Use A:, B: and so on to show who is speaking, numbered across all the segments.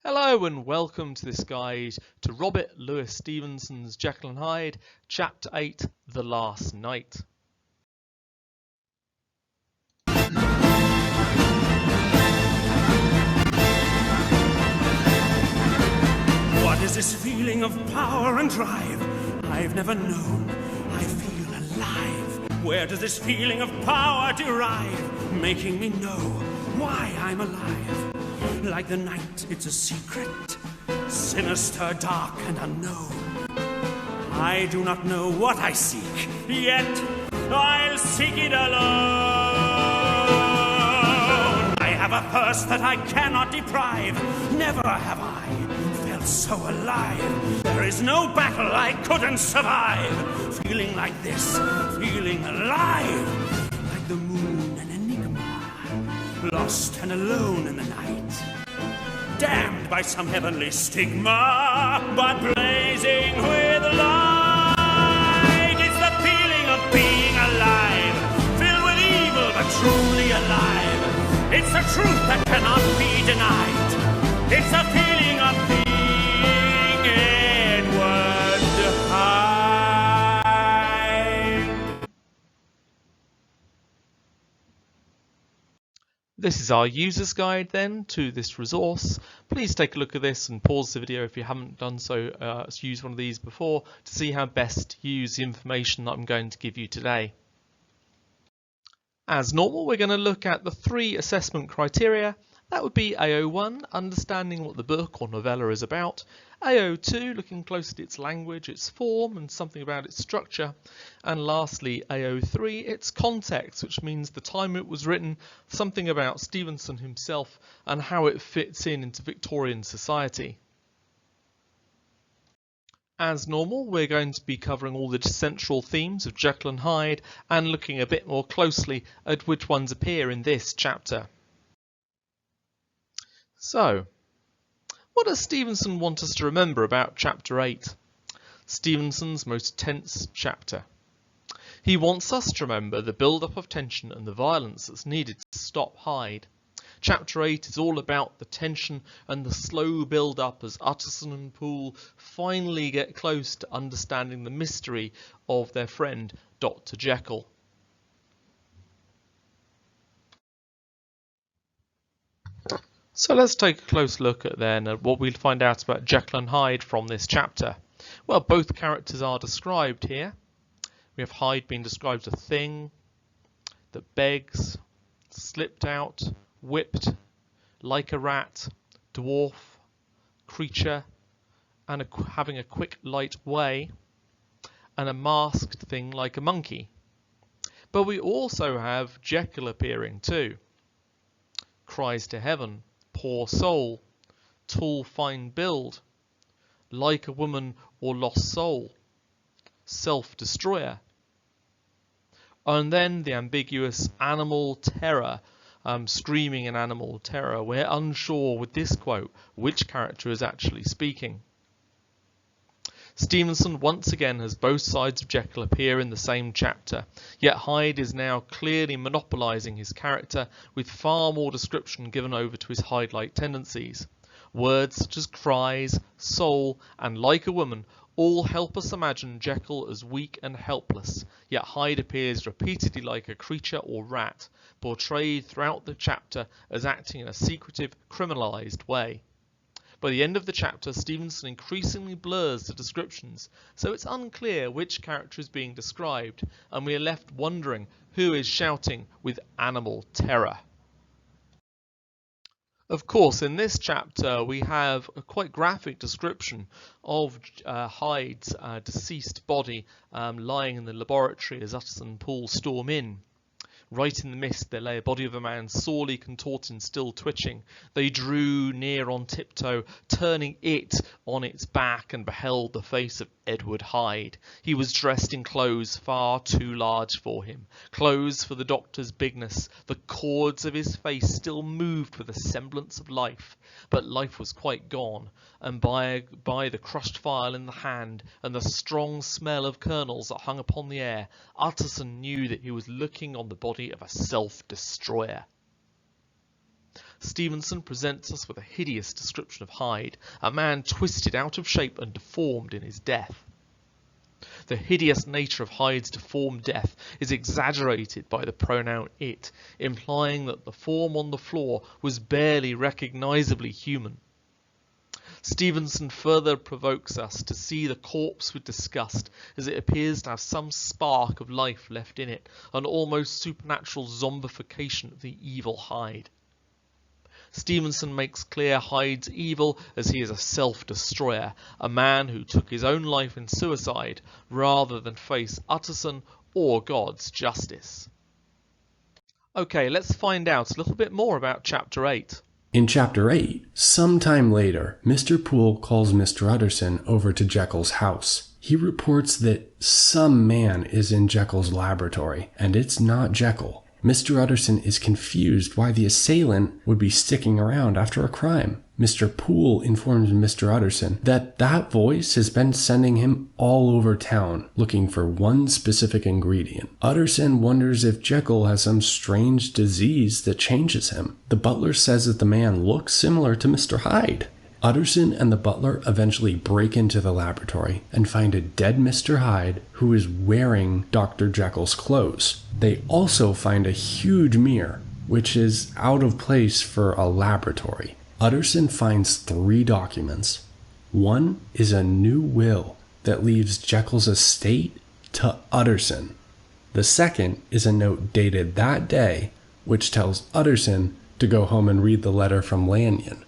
A: Hello and welcome to this guide to Robert Louis Stevenson's Jekyll and Hyde, Chapter 8, The Last Night.
B: What is this feeling of power and drive I've never known? I feel alive. Where does this feeling of power derive, making me know why I'm alive? Like the night, it's a secret, sinister, dark, and unknown. I do not know what I seek, yet I'll seek it alone. I have a thirst that I cannot deprive. Never have I felt so alive. There is no battle I couldn't survive. Feeling like this, feeling alive. Like the moon, an enigma, lost and alone in the night. Damned by some heavenly stigma, but blazing with light. It's the feeling of being alive, filled with evil but truly alive. It's the truth that cannot be denied. It's the feeling of being Edward Hyde.
A: This is our user's guide then to this resource. Please take a look at this and pause the video if you haven't done so, use one of these before to see how best to use the information that I'm going to give you today. As normal, we're going to look at the 3 assessment criteria. That would be AO1, understanding what the book or novella is about. AO2, looking closely at its language, its form, and something about its structure. And lastly, AO3, its context, which means the time it was written, something about Stevenson himself, and how it fits into Victorian society. As normal, we're going to be covering all the central themes of Jekyll and Hyde and looking a bit more closely at which ones appear in this chapter. So, what does Stevenson want us to remember about Chapter 8? Stevenson's most tense chapter. He wants us to remember the build-up of tension and the violence that's needed to stop Hyde. Chapter 8 is all about the tension and the slow build-up as Artisan and Poole finally get close to understanding the mystery of their friend Dr. Jekyll. So let's take a close look at then at what we'll find out about Jekyll and Hyde from this chapter. Well, both characters are described here. We have Hyde being described as a thing that begs, slipped out, whipped, like a rat, dwarf, creature, and having a quick, light way, and a masked thing like a monkey. But we also have Jekyll appearing too. Cries to heaven, poor soul, tall fine build, like a woman or lost soul, self-destroyer. And then the ambiguous animal terror, screaming an animal terror. We're unsure with this quote which character is actually speaking. Stevenson once again has both sides of Jekyll appear in the same chapter, yet Hyde is now clearly monopolising his character with far more description given over to his Hyde-like tendencies. Words such as cries, soul and like a woman all help us imagine Jekyll as weak and helpless, yet Hyde appears repeatedly like a creature or rat, portrayed throughout the chapter as acting in a secretive, criminalised way. By the end of the chapter, Stevenson increasingly blurs the descriptions, so it's unclear which character is being described, and we are left wondering who is shouting with animal terror. Of course, in this chapter we have a quite graphic description of Hyde's deceased body lying in the laboratory as Artisan and Poole storm in. Right in the mist there lay a body of a man sorely contorted and still twitching. They drew near on tiptoe, turning it on its back, and beheld the face of Edward Hyde. He was dressed in clothes far too large for him, clothes for the doctor's bigness. The chords of his face still moved with a semblance of life, but life was quite gone, and by the crushed phial in the hand and the strong smell of kernels that hung upon the air, Artisan knew that he was looking on the body of a self-destroyer. Stevenson presents us with a hideous description of Hyde, a man twisted out of shape and deformed in his death. The hideous nature of Hyde's deformed death is exaggerated by the pronoun it, implying that the form on the floor was barely recognisably human. Stevenson further provokes us to see the corpse with disgust, as it appears to have some spark of life left in it, an almost supernatural zombification of the evil Hyde. Stevenson makes clear Hyde's evil as he is a self-destroyer, a man who took his own life in suicide rather than face Utterson or God's justice. Okay, let's find out a little bit more about Chapter 8.
C: In Chapter 8, sometime later, Mr. Poole calls Mr. Utterson over to Jekyll's house. He reports that some man is in Jekyll's laboratory, and it's not Jekyll. Mr. Utterson is confused why the assailant would be sticking around after a crime. Mr. Poole informs Mr. Utterson that that voice has been sending him all over town looking for one specific ingredient. Utterson wonders if Jekyll has some strange disease that changes him. The butler says that the man looks similar to Mr. Hyde. Utterson and the butler eventually break into the laboratory and find a dead Mr. Hyde who is wearing Dr. Jekyll's clothes. They also find a huge mirror, which is out of place for a laboratory. Utterson finds 3 documents. One is a new will that leaves Jekyll's estate to Utterson. The second is a note dated that day, which tells Utterson to go home and read the letter from Lanyon.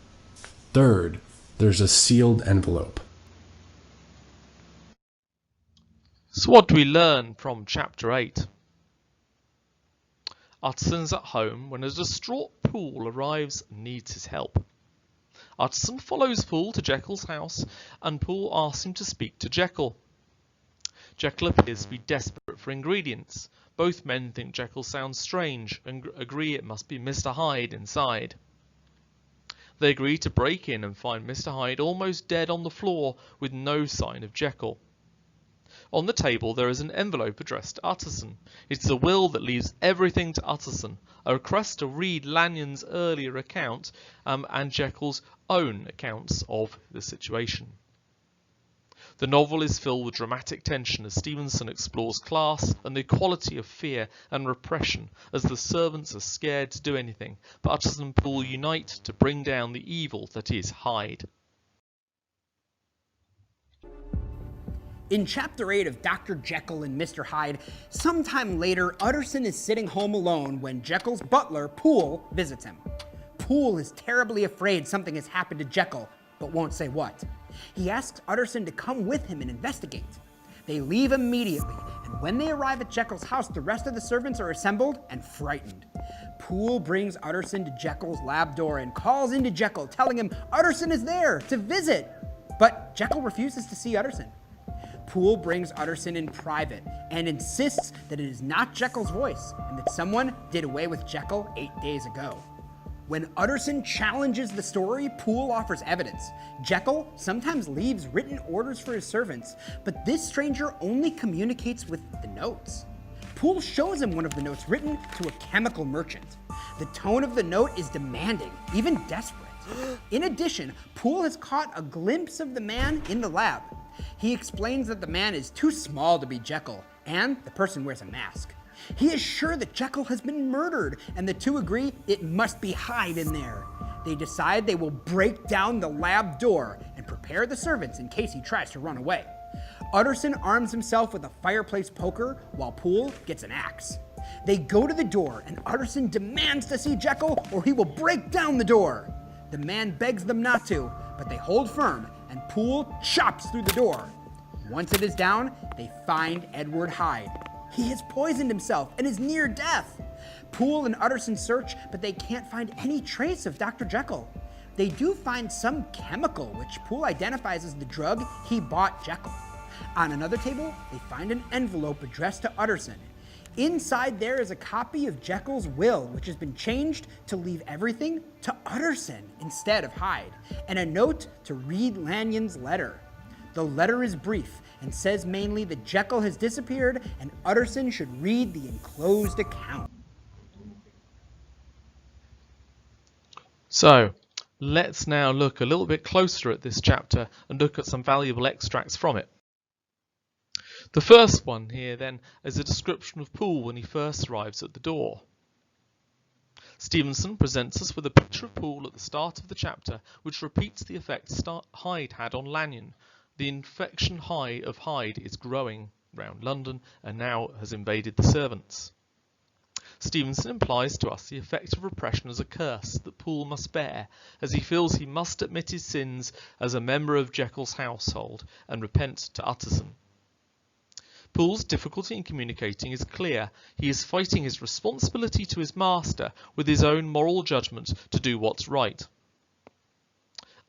C: Third, there's a sealed envelope.
A: So what do we learn from Chapter 8? Utterson's at home when a distraught Poole arrives and needs his help. Utterson follows Poole to Jekyll's house, and Poole asks him to speak to Jekyll. Jekyll appears to be desperate for ingredients. Both men think Jekyll sounds strange and agree it must be Mr. Hyde inside. They agree to break in and find Mr. Hyde almost dead on the floor with no sign of Jekyll. On the table there is an envelope addressed to Utterson. It's a will that leaves everything to Utterson, a request to read Lanyon's earlier account and Jekyll's own accounts of the situation. The novel is filled with dramatic tension as Stevenson explores class and the equality of fear and repression as the servants are scared to do anything, but Utterson and Poole unite to bring down the evil that is Hyde.
D: In Chapter 8 of Dr. Jekyll and Mr. Hyde, sometime later, Utterson is sitting home alone when Jekyll's butler, Poole, visits him. Poole is terribly afraid something has happened to Jekyll, but won't say what. He asks Utterson to come with him and investigate. They leave immediately, and when they arrive at Jekyll's house, the rest of the servants are assembled and frightened. Poole brings Utterson to Jekyll's lab door and calls into Jekyll, telling him Utterson is there to visit. But Jekyll refuses to see Utterson. Poole brings Utterson in private and insists that it is not Jekyll's voice and that someone did away with Jekyll 8 days ago. When Utterson challenges the story, Poole offers evidence. Jekyll sometimes leaves written orders for his servants, but this stranger only communicates with the notes. Poole shows him one of the notes written to a chemical merchant. The tone of the note is demanding, even desperate. In addition, Poole has caught a glimpse of the man in the lab. He explains that the man is too small to be Jekyll, and the person wears a mask. He is sure that Jekyll has been murdered, and the two agree it must be Hyde in there. They decide they will break down the lab door and prepare the servants in case he tries to run away. Utterson arms himself with a fireplace poker while Poole gets an axe. They go to the door, and Utterson demands to see Jekyll or he will break down the door. The man begs them not to, but they hold firm, and Poole chops through the door. Once it is down, they find Edward Hyde. He has poisoned himself and is near death. Poole and Utterson search, but they can't find any trace of Dr. Jekyll. They do find some chemical, which Poole identifies as the drug he bought Jekyll. On another table, they find an envelope addressed to Utterson. Inside there is a copy of Jekyll's will, which has been changed to leave everything to Utterson instead of Hyde, and a note to read Lanyon's letter. The letter is brief and says mainly that Jekyll has disappeared and Utterson should read the enclosed account.
A: So let's now look a little bit closer at this chapter and look at some valuable extracts from it. The first one here then is a description of Poole when he first arrives at the door. Stevenson presents us with a picture of Poole at the start of the chapter, which repeats the effect Hyde had on Lanyon. The infection of Hyde is growing round London and now has invaded the servants. Stevenson implies to us the effect of repression as a curse that Poole must bear, as he feels he must admit his sins as a member of Jekyll's household and repent to Utterson. Poole's difficulty in communicating is clear. He is fighting his responsibility to his master with his own moral judgment to do what's right.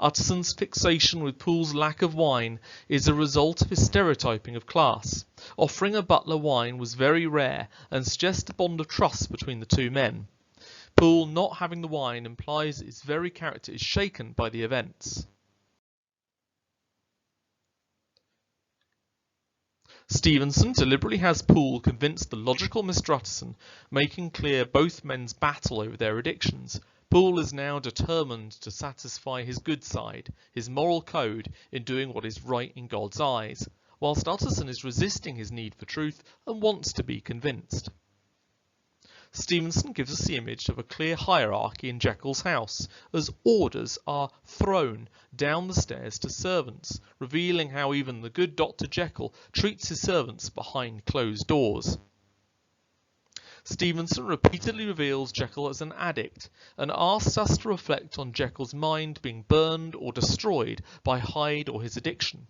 A: Utterson's fixation with Poole's lack of wine is a result of his stereotyping of class. Offering a butler wine was very rare and suggests a bond of trust between the two men. Poole not having the wine implies his very character is shaken by the events. Stevenson deliberately has Poole convince the logical Mr. Utterson, making clear both men's battle over their addictions. Poole is now determined to satisfy his good side, his moral code, in doing what is right in God's eyes, whilst Utterson is resisting his need for truth and wants to be convinced. Stevenson gives us the image of a clear hierarchy in Jekyll's house, as orders are thrown down the stairs to servants, revealing how even the good Dr. Jekyll treats his servants behind closed doors. Stevenson repeatedly reveals Jekyll as an addict and asks us to reflect on Jekyll's mind being burned or destroyed by Hyde or his addiction.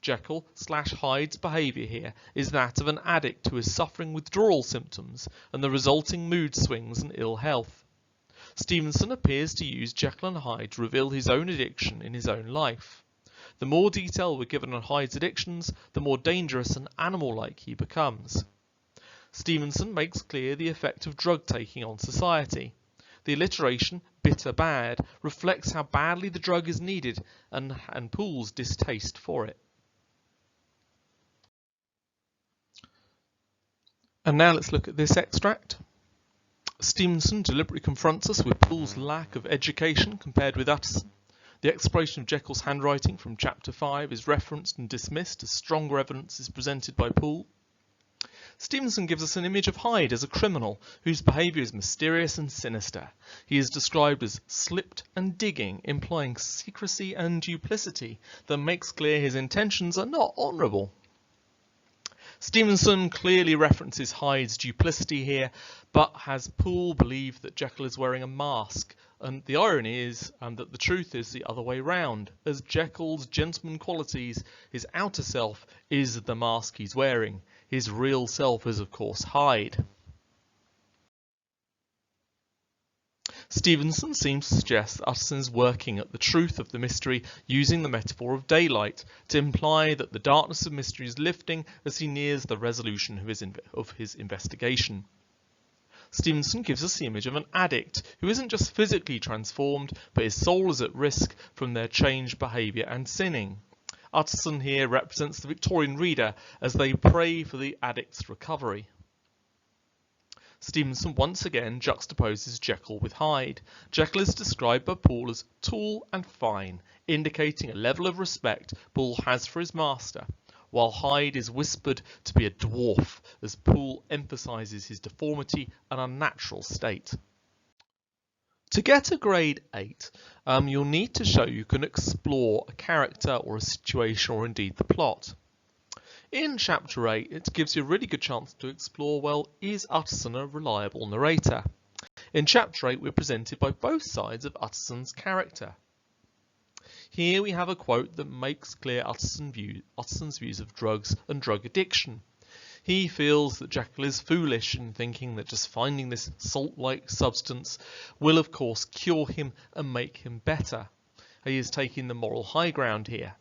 A: Jekyll/Hyde's behaviour here is that of an addict who is suffering withdrawal symptoms and the resulting mood swings and ill health. Stevenson appears to use Jekyll and Hyde to reveal his own addiction in his own life. The more detail we're given on Hyde's addictions, the more dangerous and animal-like he becomes. Stevenson makes clear the effect of drug taking on society. The alliteration, bitter bad, reflects how badly the drug is needed and Poole's distaste for it. And now let's look at this extract. Stevenson deliberately confronts us with Poole's lack of education compared with Utterson. The exploration of Jekyll's handwriting from chapter 5 is referenced and dismissed as stronger evidence is presented by Poole. Stevenson gives us an image of Hyde as a criminal whose behaviour is mysterious and sinister. He is described as slipped and digging, implying secrecy and duplicity that makes clear his intentions are not honourable. Stevenson clearly references Hyde's duplicity here, but has Poole believe that Jekyll is wearing a mask, and the irony is that the truth is the other way round, as Jekyll's gentleman qualities, his outer self, is the mask he's wearing. His real self is, of course, Hyde. Stevenson seems to suggest that Utterson is working at the truth of the mystery using the metaphor of daylight to imply that the darkness of mystery is lifting as he nears the resolution of his investigation. Stevenson gives us the image of an addict who isn't just physically transformed, but his soul is at risk from their changed behaviour and sinning. Utterson here represents the Victorian reader as they pray for the addict's recovery. Stevenson once again juxtaposes Jekyll with Hyde. Jekyll is described by Poole as tall and fine, indicating a level of respect Poole has for his master, while Hyde is whispered to be a dwarf, as Poole emphasises his deformity and unnatural state. To get a grade 8, you'll need to show you can explore a character or a situation or indeed the plot. In chapter 8, it gives you a really good chance to explore, well, is Utterson a reliable narrator? In chapter 8, we're presented by both sides of Utterson's character. Here we have a quote that makes clear Utterson's views of drugs and drug addiction. He feels that Jekyll is foolish in thinking that just finding this salt-like substance will of course cure him and make him better. He is taking the moral high ground here.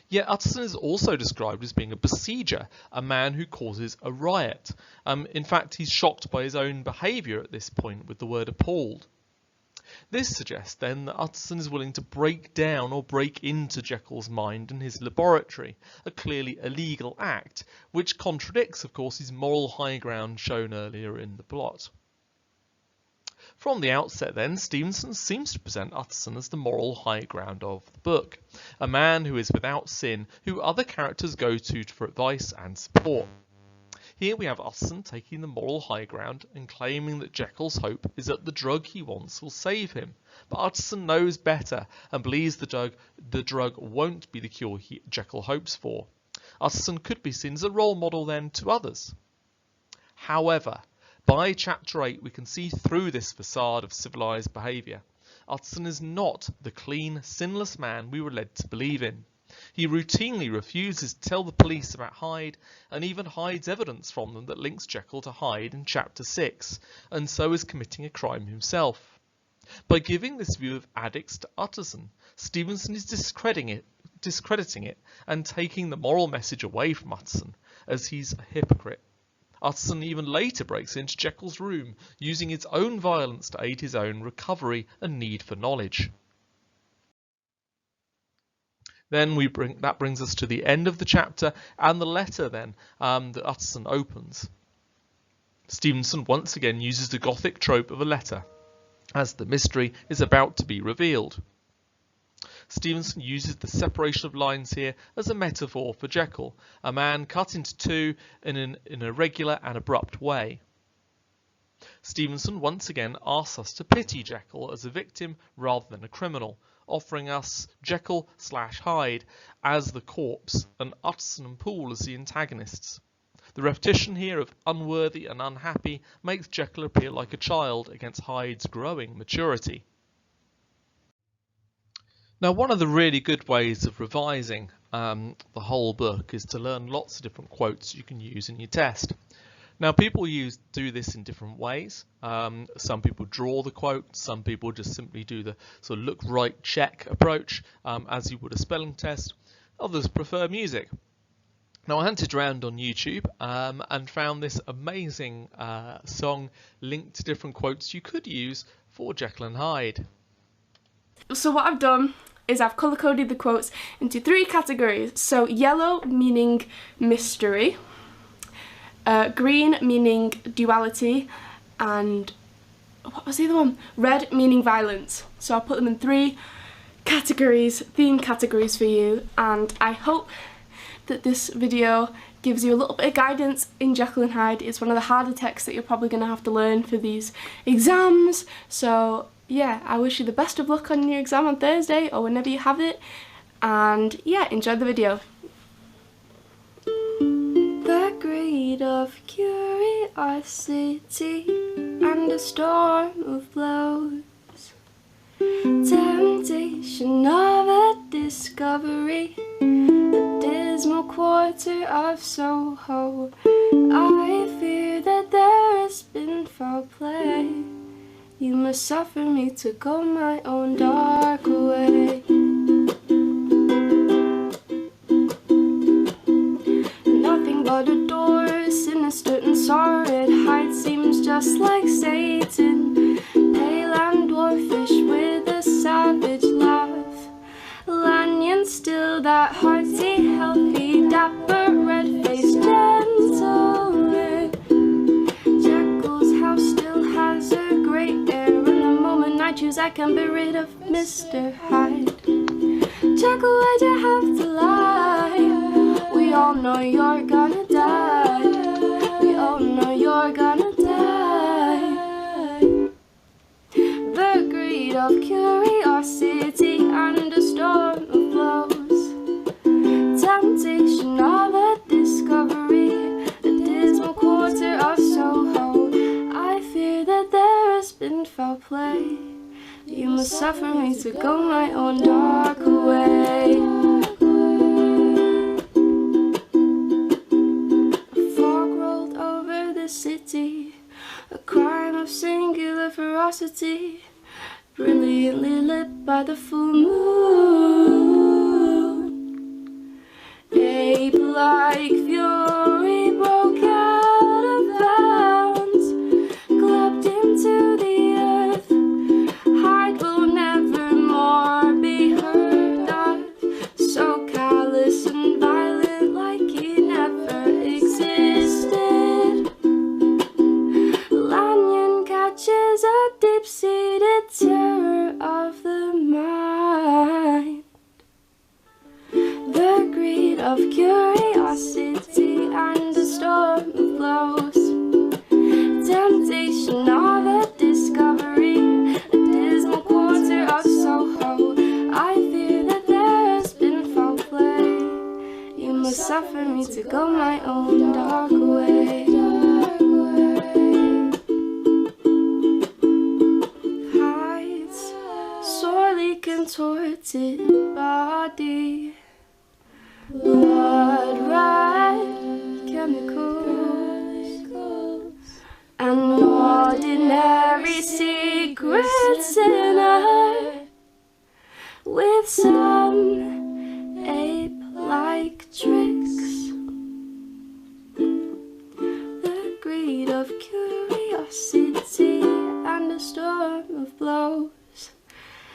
A: Yet Utterson is also described as being a besieger, a man who causes a riot. In fact, he's shocked by his own behaviour at this point with the word appalled. This suggests then that Utterson is willing to break down or break into Jekyll's mind and his laboratory, a clearly illegal act, which contradicts, of course, his moral high ground shown earlier in the plot. From the outset then, Stevenson seems to present Utterson as the moral high ground of the book, a man who is without sin, who other characters go to for advice and support. Here we have Utterson taking the moral high ground and claiming that Jekyll's hope is that the drug he wants will save him. But Utterson knows better and believes the drug won't be the cure Jekyll hopes for. Utterson could be seen as a role model then to others. However, by chapter 8 we can see through this facade of civilised behaviour. Utterson is not the clean, sinless man we were led to believe in. He routinely refuses to tell the police about Hyde and even hides evidence from them that links Jekyll to Hyde in chapter 6, and so is committing a crime himself. By giving this view of addicts to Utterson, Stevenson is discrediting it and taking the moral message away from Utterson, as he's a hypocrite. Utterson even later breaks into Jekyll's room, using his own violence to aid his own recovery and need for knowledge. Then that brings us to the end of the chapter and the letter then that Utterson opens. Stevenson once again uses the Gothic trope of a letter, as the mystery is about to be revealed. Stevenson uses the separation of lines here as a metaphor for Jekyll, a man cut into two in an irregular and abrupt way. Stevenson once again asks us to pity Jekyll as a victim rather than a criminal, offering us Jekyll/Hyde as the corpse and Utterson and Poole as the antagonists. The repetition here of unworthy and unhappy makes Jekyll appear like a child against Hyde's growing maturity. Now, one of the really good ways of revising the whole book is to learn lots of different quotes you can use in your test. Now, people do this in different ways. Some people draw the quote, some people just simply do the sort of look, write, check approach as you would a spelling test. Others prefer music. Now, I hunted around on YouTube and found this amazing song linked to different quotes you could use for Jekyll and Hyde.
E: So what I've done is I've colour-coded the quotes into 3 categories. So yellow meaning mystery, green meaning duality, and what was the other one? Red meaning violence. So I'll put them in 3 categories, theme categories for you, and I hope that this video gives you a little bit of guidance in Jekyll and Hyde. It's one of the harder texts that you're probably going to have to learn for these exams. So yeah, I wish you the best of luck on your exam on Thursday or whenever you have it, and yeah, enjoy the video. The greed of curiosity and a storm of blows, temptation of a discovery, a dismal quarter of Soho. I fear that there has been foul play. You must suffer me to go my own dark way. Nothing but a door, sinister and sordid. Hyde seems just like Satan, pale and dwarfish with a savage laugh. Lanyon still that hearty, healthy, dapper, red-faced gentleman. Jekyll's house still has a great air, and the moment I choose I can be rid of Mr. Hyde. Jekyll, why'd you have to lie? We all know you're gonna die. We all know you're gonna die. The greed of curiosity and a storm of blows, temptation of a discovery, a dismal quarter of Soho. I fear that there has been foul play. You must suffer me to go my own dark way. A fog rolled over the city, a crime of singular ferocity, brilliantly lit by the full moon. Ape-like fury broke out of bounds, clubbed into the earth. Hyde will never more be heard of, so callous and violent like he never existed. Lanyon catches a deep sea of curiosity and a storm of blows. Temptation of a discovery, a dismal quarter of Soho. I fear that there has been foul play. You must suffer me to go my own dark way. Hides sorely contorted body, blood red chemicals, an ordinary secret sinner with some ape-like tricks. The greed of curiosity and a storm of blows.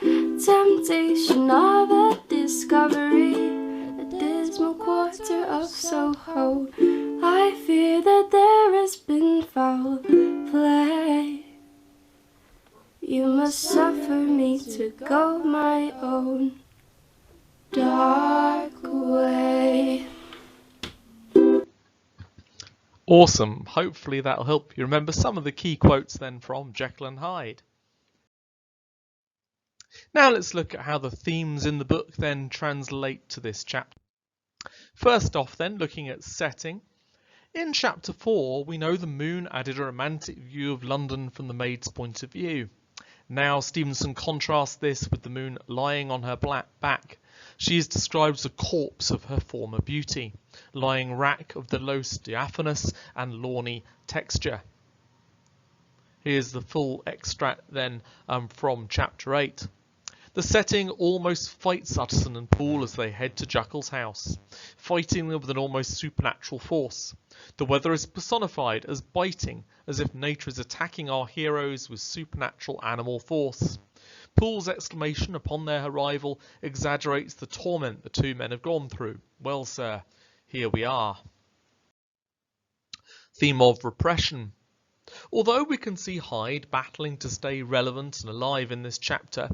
E: Temptation of a discovery, a dismal quarter of Soho. I fear that there has been foul play. You must suffer me to go my own dark way.
A: Awesome. Hopefully that'll help you remember some of the key quotes then from Jekyll and Hyde. Now let's look at how the themes in the book then translate to this chapter. First off then, looking at setting. In chapter 4, we know the moon added a romantic view of London from the maid's point of view. Now Stevenson contrasts this with the moon lying on her black back. She is described as a corpse of her former beauty, lying rack of the low diaphanous and lawny texture. Here's the full extract then from chapter 8. The setting almost fights Utterson and Poole as they head to Jekyll's house, fighting them with an almost supernatural force. The weather is personified as biting, as if nature is attacking our heroes with supernatural animal force. Poole's exclamation upon their arrival exaggerates the torment the two men have gone through. Well, sir, here we are. Theme of repression. Although we can see Hyde battling to stay relevant and alive in this chapter,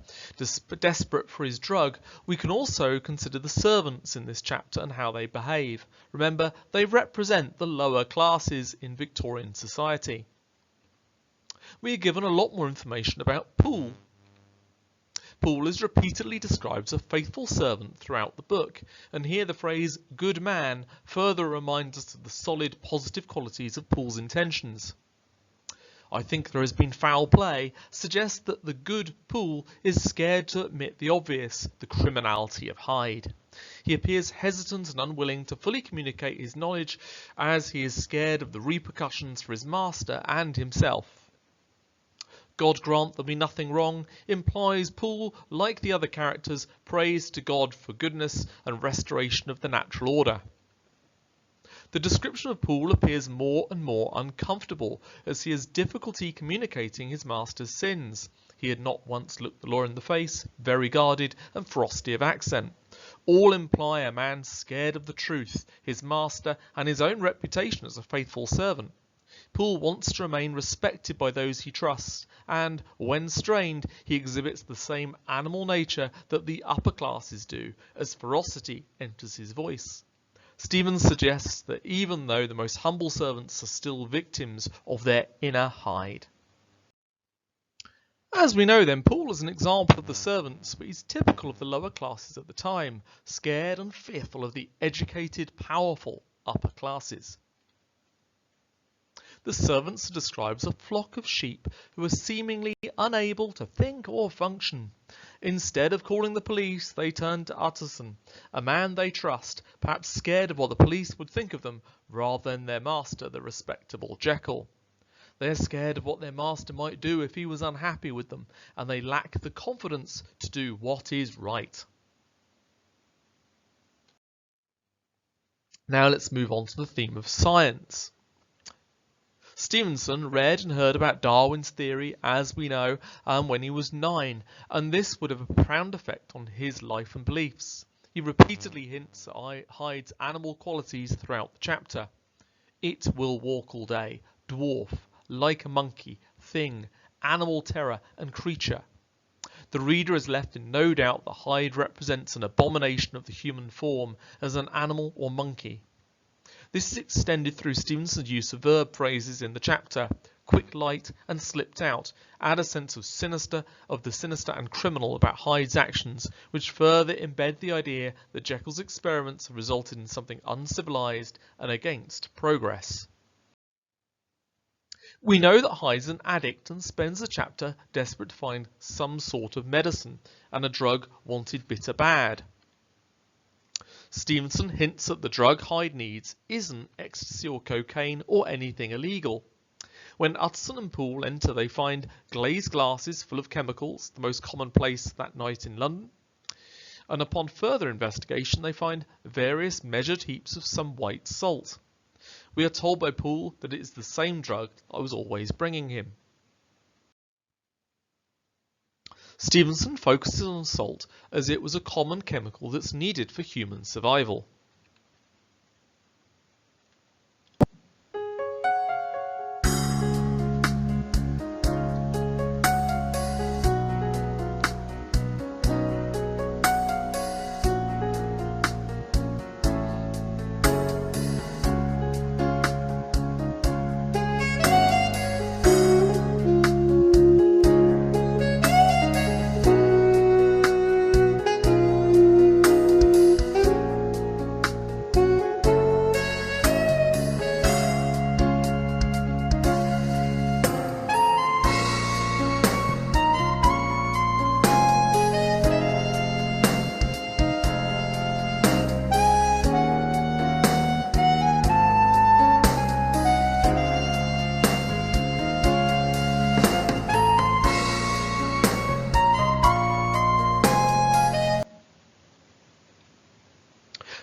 A: desperate for his drug, we can also consider the servants in this chapter and how they behave. Remember, they represent the lower classes in Victorian society. We are given a lot more information about Poole. Poole is repeatedly described as a faithful servant throughout the book, and here the phrase good man further reminds us of the solid positive qualities of Poole's intentions. I think there has been foul play suggests that the good Poole is scared to admit the obvious, the criminality of Hyde. He appears hesitant and unwilling to fully communicate his knowledge as he is scared of the repercussions for his master and himself. God grant there be nothing wrong implies Poole, like the other characters, prays to God for goodness and restoration of the natural order. The description of Poole appears more and more uncomfortable as he has difficulty communicating his master's sins. He had not once looked the law in the face, very guarded and frosty of accent. All imply a man scared of the truth, his master and his own reputation as a faithful servant. Poole wants to remain respected by those he trusts, and, when strained, he exhibits the same animal nature that the upper classes do, as ferocity enters his voice. Stevens suggests that even though the most humble servants are still victims of their inner Hyde. As we know then, Poole is an example of the servants, but he's typical of the lower classes at the time, scared and fearful of the educated, powerful upper classes. The servants are described as a flock of sheep who are seemingly unable to think or function. Instead of calling the police, they turn to Artisan, a man they trust, perhaps scared of what the police would think of them, rather than their master, the respectable Jekyll. They are scared of what their master might do if he was unhappy with them, and they lack the confidence to do what is right. Now let's move on to the theme of science. Stevenson read and heard about Darwin's theory, as we know, when he was 9, and this would have a profound effect on his life and beliefs. He repeatedly hints at Hyde's animal qualities throughout the chapter. It will walk all day, dwarf, like a monkey, thing, animal terror and creature. The reader is left in no doubt that Hyde represents an abomination of the human form as an animal or monkey. This is extended through Stevenson's use of verb phrases in the chapter. Quick light and slipped out add a sense of the sinister and criminal about Hyde's actions, which further embed the idea that Jekyll's experiments have resulted in something uncivilized and against progress. We know that Hyde's an addict and spends the chapter desperate to find some sort of medicine and a drug wanted bitter bad. Stevenson hints that the drug Hyde needs isn't ecstasy or cocaine or anything illegal. When Utterson and Poole enter, they find glazed glasses full of chemicals, the most commonplace that night in London, and upon further investigation they find various measured heaps of some white salt. We are told by Poole that it is the same drug I was always bringing him. Stevenson focuses on salt as it was a common chemical that's needed for human survival.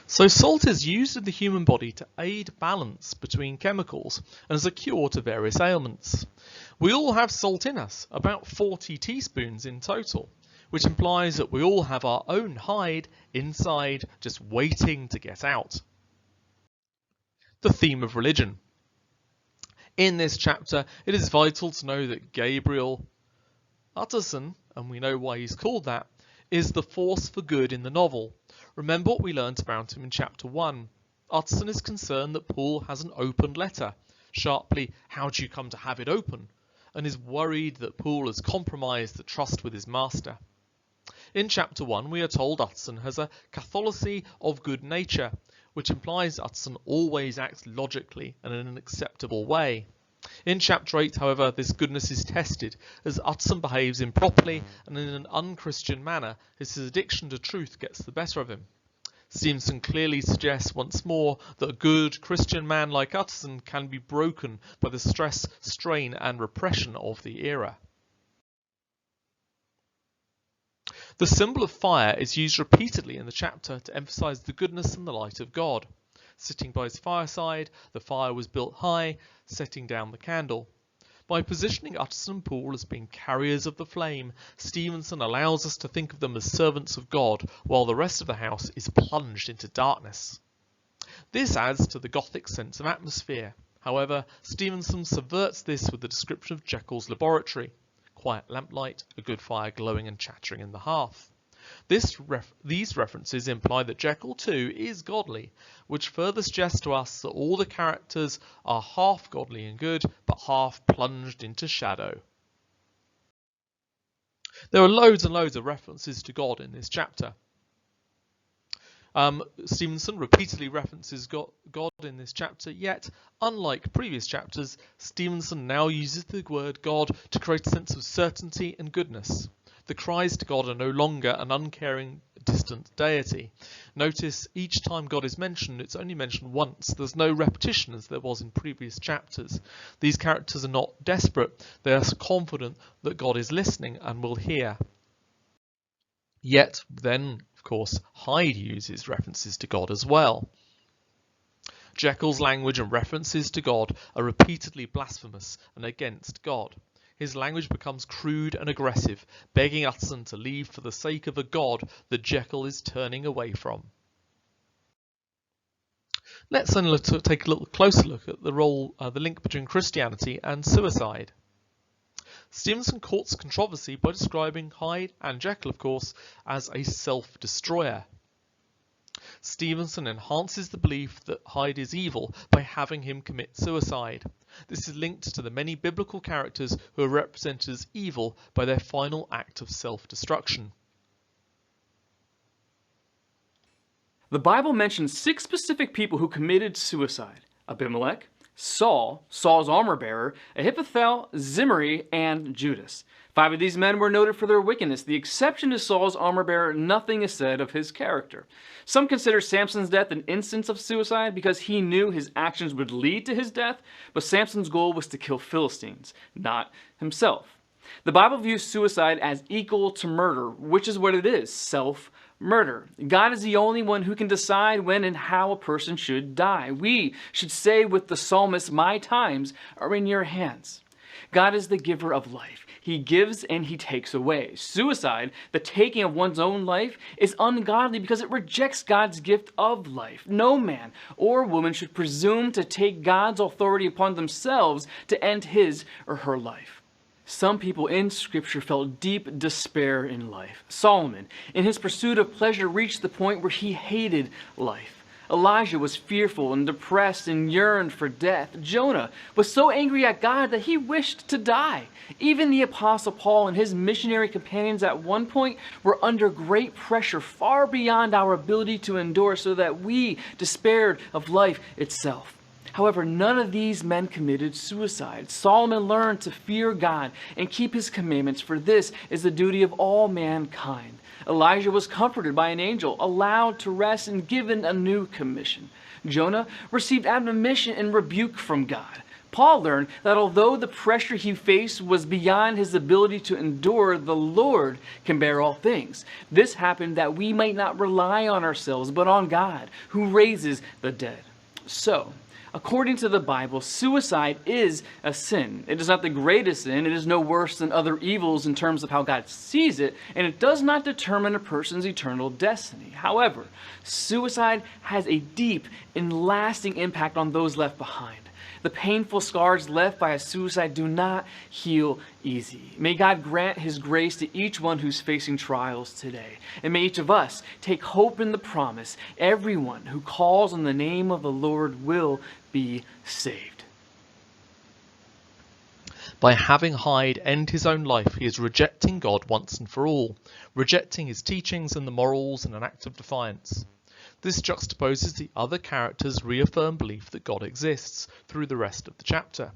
A: So salt is used in the human body to aid balance between chemicals and as a cure to various ailments. We all have salt in us, about 40 teaspoons in total, which implies that we all have our own Hyde inside, just waiting to get out. The theme of religion. In this chapter, it is vital to know that Gabriel Utterson, and we know why he's called that, is the force for good in the novel. Remember what we learnt about him in chapter 1. Utterson is concerned that Poole has an open letter. Sharply, how do you come to have it open? And is worried that Poole has compromised the trust with his master. In chapter 1, we are told Utterson has a catholicity of good nature, which implies Utterson always acts logically and in an acceptable way. In chapter 8, however, this goodness is tested as Utterson behaves improperly and in an unchristian manner as his addiction to truth gets the better of him. Stevenson clearly suggests once more that a good Christian man like Utterson can be broken by the stress, strain and repression of the era. The symbol of fire is used repeatedly in the chapter to emphasise the goodness and the light of God. Sitting by his fireside, the fire was built high, setting down the candle. By positioning Utterson and Poole as being carriers of the flame, Stevenson allows us to think of them as servants of God, while the rest of the house is plunged into darkness. This adds to the Gothic sense of atmosphere. However, Stevenson subverts this with the description of Jekyll's laboratory. Quiet lamplight, a good fire glowing and chattering in the hearth. These references imply that Jekyll too is godly, which further suggests to us that all the characters are half godly and good, but half plunged into shadow. There are loads and loads of references to God in this chapter. Stevenson repeatedly references God in this chapter, yet, unlike previous chapters, Stevenson now uses the word God to create a sense of certainty and goodness. The cries to God are no longer an uncaring, distant deity. Notice each time God is mentioned, it's only mentioned once. There's no repetition as there was in previous chapters. These characters are not desperate. They are confident that God is listening and will hear. Yet, then, of course, Hyde uses references to God as well. Jekyll's language and references to God are repeatedly blasphemous and against God. His language becomes crude and aggressive, begging Utterson to leave for the sake of a God that Jekyll is turning away from. Let's then take a little closer look at the link between Christianity and suicide. Stevenson courts controversy by describing Hyde, and Jekyll of course, as a self-destroyer. Stevenson enhances the belief that Hyde is evil by having him commit suicide. This is linked to the many biblical characters who are represented as evil by their final act of self-destruction.
F: The Bible mentions 6 specific people who committed suicide: Abimelech, Saul, Saul's armor-bearer, Ahithophel, Zimri, and Judas. 5 of these men were noted for their wickedness. The exception is Saul's armor-bearer. Nothing is said of his character. Some consider Samson's death an instance of suicide because he knew his actions would lead to his death, but Samson's goal was to kill Philistines, not himself. The Bible views suicide as equal to murder, which is what it is: self-murder. God is the only one who can decide when and how a person should die. We should say with the psalmist, "My times are in your hands." God is the giver of life. He gives and he takes away. Suicide, the taking of one's own life, is ungodly because it rejects God's gift of life. No man or woman should presume to take God's authority upon themselves to end his or her life. Some people in Scripture felt deep despair in life. Solomon, in his pursuit of pleasure, reached the point where he hated life. Elijah was fearful and depressed and yearned for death. Jonah was so angry at God that he wished to die. Even the Apostle Paul and his missionary companions at one point were under great pressure, far beyond our ability to endure, so that we despaired of life itself. However, none of these men committed suicide. Solomon learned to fear God and keep his commandments, for this is the duty of all mankind. Elijah was comforted by an angel, allowed to rest, and given a new commission. Jonah received admonition and rebuke from God. Paul learned that although the pressure he faced was beyond his ability to endure, the Lord can bear all things. This happened that we might not rely on ourselves, but on God, who raises the dead. So, according to the Bible, suicide is a sin. It is not the greatest sin. It is no worse than other evils in terms of how God sees it, and it does not determine a person's eternal destiny. However, suicide has a deep and lasting impact on those left behind. The painful scars left by a suicide do not heal easy. May God grant his grace to each one who's facing trials today. And may each of us take hope in the promise: everyone who calls on the name of the Lord will be saved.
A: By having Hyde end his own life, he is rejecting God once and for all, rejecting his teachings and the morals in an act of defiance. This juxtaposes the other characters' reaffirmed belief that God exists through the rest of the chapter.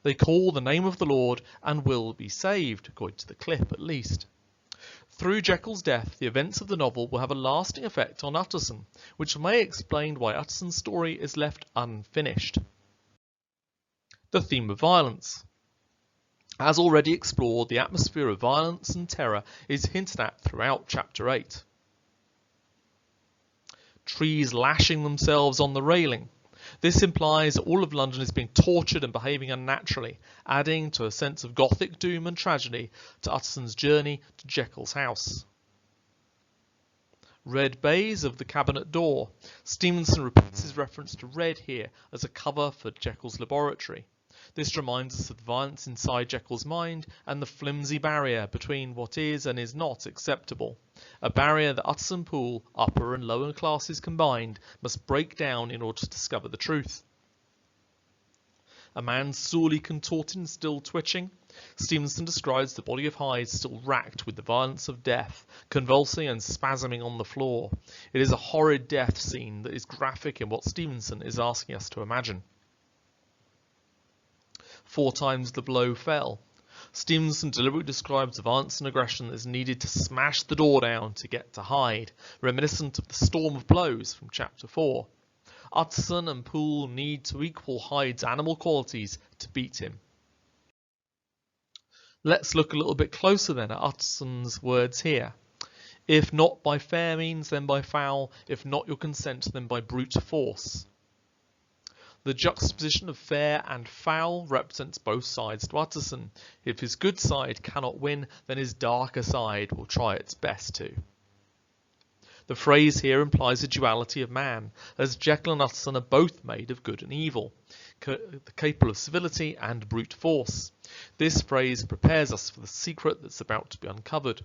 A: They call the name of the Lord and will be saved, according to the clip at least. Through Jekyll's death, the events of the novel will have a lasting effect on Utterson, which may explain why Utterson's story is left unfinished. The theme of violence. As already explored, the atmosphere of violence and terror is hinted at throughout chapter 8. Trees lashing themselves on the railing. This implies that all of London is being tortured and behaving unnaturally, adding to a sense of gothic doom and tragedy to Utterson's journey to Jekyll's house. Red baize of the cabinet door. Stevenson repeats his reference to red here as a cover for Jekyll's laboratory. This reminds us of the violence inside Jekyll's mind and the flimsy barrier between what is and is not acceptable. A barrier that Utterson Poole, upper and lower classes combined, must break down in order to discover the truth. A man sorely contorted and still twitching. Stevenson describes the body of Hyde still racked with the violence of death, convulsing and spasming on the floor. It is a horrid death scene that is graphic in what Stevenson is asking us to imagine. 4 times the blow fell. Stevenson deliberately describes the violence and aggression that is needed to smash the door down to get to Hyde, reminiscent of the storm of blows from chapter 4. Utterson and Poole need to equal Hyde's animal qualities to beat him. Let's look a little bit closer then at Utterson's words here. If not by fair means, then by foul. If not your consent, then by brute force. The juxtaposition of fair and foul represents both sides to Utterson. If his good side cannot win, then his darker side will try its best to. The phrase here implies a duality of man, as Jekyll and Utterson are both made of good and evil, capable of civility and brute force. This phrase prepares us for the secret that's about to be uncovered.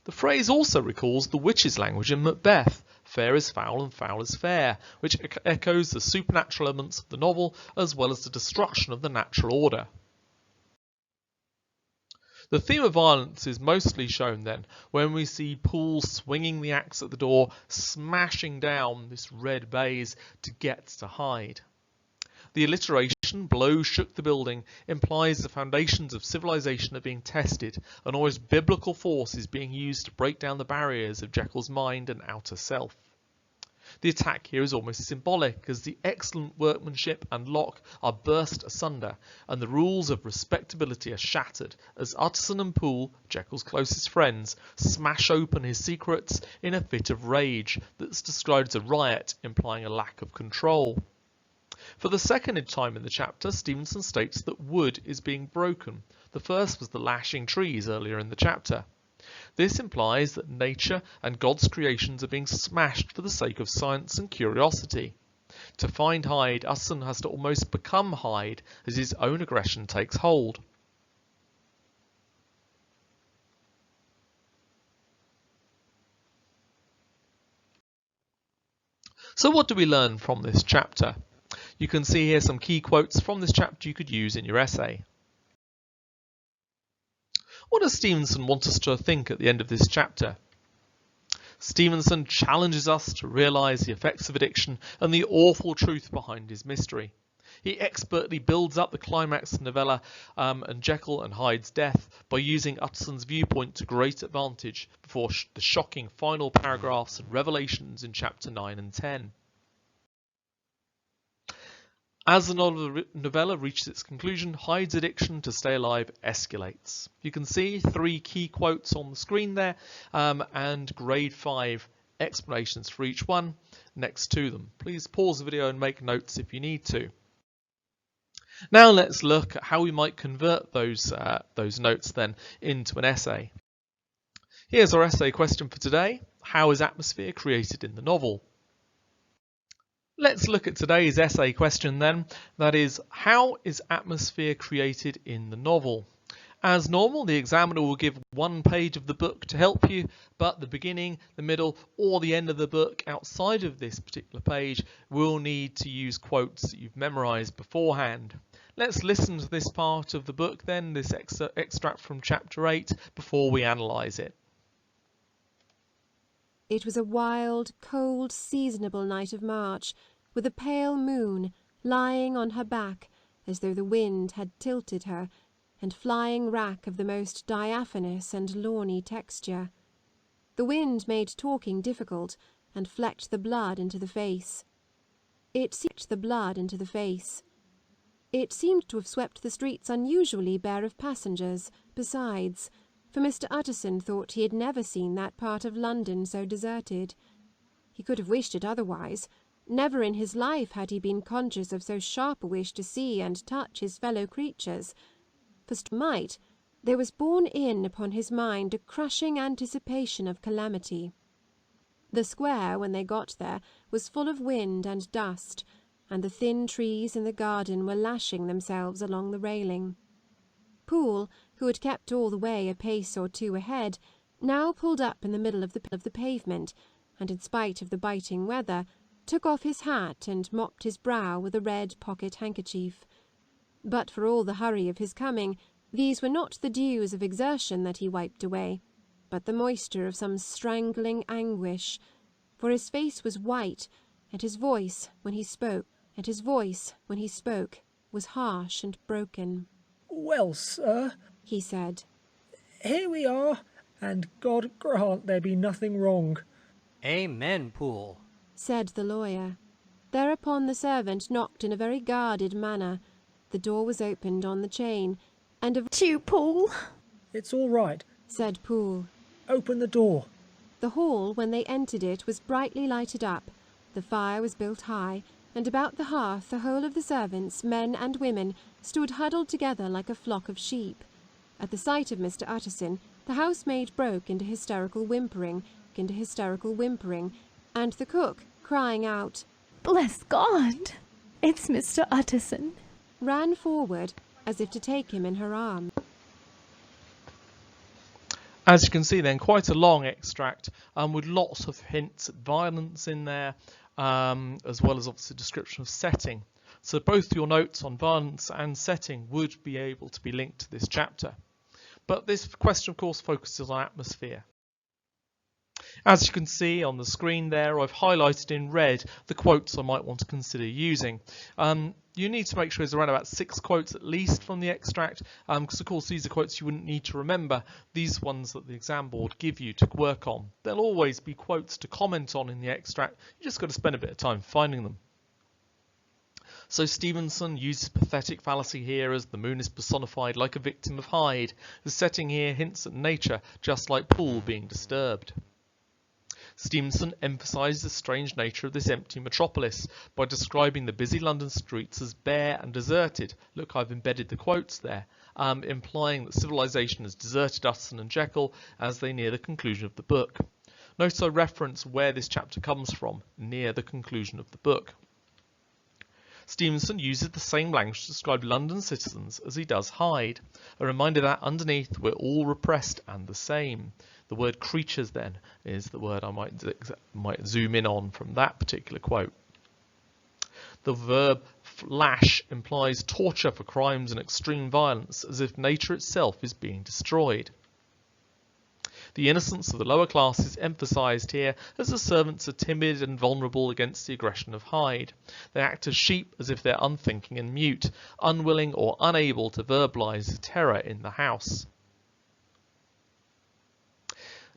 A: The phrase also recalls the witch's language in Macbeth, fair is foul and foul is fair, which echoes the supernatural elements of the novel as well as the destruction of the natural order. The theme of violence is mostly shown then when we see Poole swinging the axe at the door, smashing down this red baize to get to Hyde. The alliteration, blow shook the building, implies the foundations of civilization are being tested, and almost biblical force is being used to break down the barriers of Jekyll's mind and outer self. The attack here is almost symbolic, as the excellent workmanship and lock are burst asunder, and the rules of respectability are shattered, as Utterson and Poole, Jekyll's closest friends, smash open his secrets in a fit of rage that's described as a riot, implying a lack of control. For the second time in the chapter, Stevenson states that wood is being broken. The first was the lashing trees earlier in the chapter. This implies that nature and God's creations are being smashed for the sake of science and curiosity. To find Hyde, Utterson has to almost become Hyde as his own aggression takes hold. So what do we learn from this chapter? You can see here some key quotes from this chapter you could use in your essay. What does Stevenson want us to think at the end of this chapter? Stevenson challenges us to realise the effects of addiction and the awful truth behind his mystery. He expertly builds up the climax of the novella and Jekyll and Hyde's death by using Utterson's viewpoint to great advantage before the shocking final paragraphs and revelations in chapter 9 and 10. As the novella reaches its conclusion, Hyde's addiction to stay alive escalates. You can see 3 key quotes on the screen there and grade 5 explanations for each one next to them. Please pause the video and make notes if you need to. Now let's look at how we might convert those notes then into an essay. Here's our essay question for today. How is atmosphere created in the novel? Let's look at today's essay question then. That is, how is atmosphere created in the novel? As normal, the examiner will give 1 page of the book to help you, but the beginning, the middle, or the end of the book outside of this particular page will need to use quotes that you've memorised beforehand. Let's listen to this part of the book then, this extract from chapter 8, before we analyse it.
G: It was a wild, cold, seasonable night of March, with a pale moon lying on her back as though the wind had tilted her, and flying wrack of the most diaphanous and lawny texture. The wind made talking difficult, and flecked the blood into the face. It seeped the blood into the face. It seemed to have swept the streets unusually bare of passengers, besides, for Mr. Utterson thought he had never seen that part of London so deserted. He could have wished it otherwise. Never in his life had he been conscious of so sharp a wish to see and touch his fellow creatures. For might, there was borne in upon his mind a crushing anticipation of calamity. The square, when they got there, was full of wind and dust, and the thin trees in the garden were lashing themselves along the railing. Poole, who had kept all the way a pace or 2 ahead, now pulled up in the middle of the pavement, and in spite of the biting weather, took off his hat and mopped his brow with a red pocket-handkerchief. But for all the hurry of his coming, these were not the dews of exertion that he wiped away, but the moisture of some strangling anguish, for his face was white, and his voice, when he spoke, was harsh and broken.
H: "Well, sir,"
G: he said,
H: "here we are, and God grant there be nothing wrong."
I: "Amen, Poole,"
G: said the lawyer. Thereupon the servant knocked in a very guarded manner. The door was opened on the chain, and
J: "You, Poole."
H: "It's all right,"
G: said Poole.
H: "Open the door."
G: The hall, when they entered it, was brightly lighted up. The fire was built high, and about the hearth the whole of the servants, men and women, stood huddled together like a flock of sheep. At the sight of Mr. Utterson, the housemaid broke into hysterical whimpering, broke into hysterical whimpering, and the cook, crying out,
J: "Bless God! It's Mr. Utterson,"
G: ran forward as if to take him in her arms.
A: As you can see then, quite a long extract with lots of hints at violence in there, as well as obviously a description of setting. So both your notes on violence and setting would be able to be linked to this chapter. But this question of course focuses on atmosphere. As you can see on the screen there, I've highlighted in red the quotes I might want to consider using. You need to make sure there's around about 6 quotes at least from the extract, because of course these are quotes you wouldn't need to remember. These ones that the exam board give you to work on. There'll always be quotes to comment on in the extract. You just got to spend a bit of time finding them. So Stevenson uses pathetic fallacy here as the moon is personified like a victim of Hyde. The setting here hints at nature, just like Poole being disturbed. Stevenson emphasises the strange nature of this empty metropolis by describing the busy London streets as bare and deserted. Look, I've embedded the quotes there, implying that civilization has deserted Utterson and Jekyll as they near the conclusion of the book. Notice I reference where this chapter comes from, near the conclusion of the book. Stevenson uses the same language to describe London citizens as he does Hyde, a reminder that underneath we're all repressed and the same. The word creatures then is the word I might zoom in on from that particular quote. The verb lash implies torture for crimes and extreme violence, as if nature itself is being destroyed. The innocence of the lower class is emphasised here as the servants are timid and vulnerable against the aggression of Hyde. They act as sheep as if they're unthinking and mute, unwilling or unable to verbalise the terror in the house.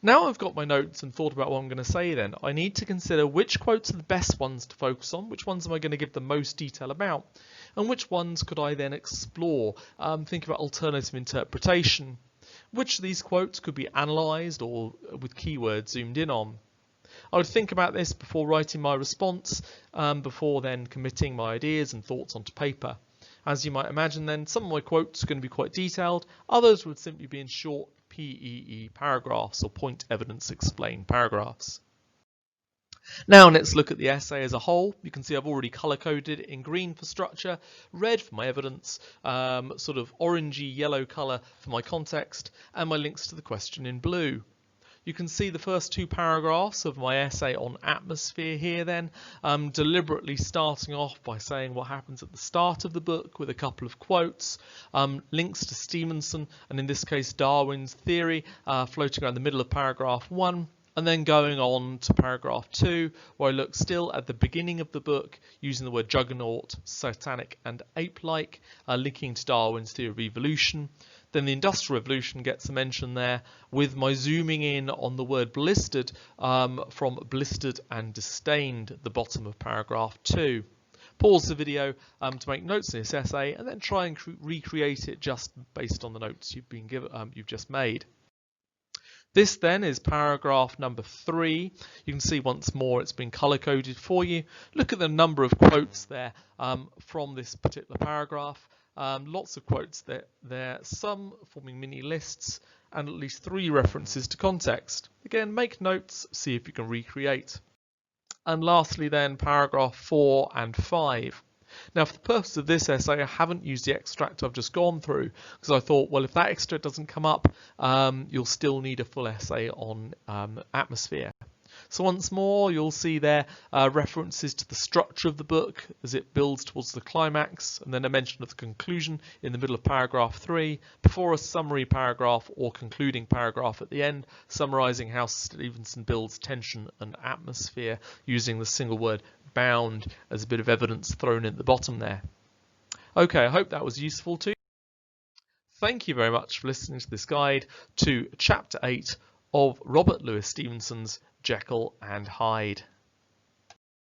A: Now I've got my notes and thought about what I'm going to say then, I need to consider which quotes are the best ones to focus on, which ones am I going to give the most detail about, and which ones could I then explore, think about alternative interpretation. Which of these quotes could be analysed or with keywords zoomed in on? I would think about this before writing my response, before then committing my ideas and thoughts onto paper. As you might imagine then, some of my quotes are going to be quite detailed, others would simply be in short PEE paragraphs or point evidence explain paragraphs. Now let's look at the essay as a whole. You can see I've already colour coded in green for structure, red for my evidence, sort of orangey yellow colour for my context, and my links to the question in blue. You can see the first 2 paragraphs of my essay on atmosphere here then, deliberately starting off by saying what happens at the start of the book with a couple of quotes, links to Stevenson and in this case Darwin's theory floating around the middle of paragraph 1, and then going on to paragraph 2 where I look still at the beginning of the book using the word juggernaut, satanic and ape-like, linking to Darwin's theory of evolution. Then the Industrial Revolution gets a mention there with my zooming in on the word blistered from blistered and disdained at the bottom of paragraph 2. Pause the video to make notes in this essay and then try and recreate it just based on the notes you've been given, you've just made. This then is paragraph number 3. You can see once more it's been colour coded for you. Look at the number of quotes there from this particular paragraph. Lots of quotes there, some forming mini lists and at least 3 references to context. Again, make notes, see if you can recreate. And lastly then, paragraph 4 and 5. Now for the purpose of this essay I haven't used the extract I've just gone through because I thought, well, if that extract doesn't come up you'll still need a full essay on atmosphere. So once more you'll see there references to the structure of the book as it builds towards the climax, and then a mention of the conclusion in the middle of paragraph 3 before a summary paragraph or concluding paragraph at the end summarising how Stevenson builds tension and atmosphere using the single word bound as a bit of evidence thrown in at the bottom there. Okay, I hope that was useful too. Thank you very much for listening to this guide to chapter 8 of Robert Louis Stevenson's Jekyll and Hyde.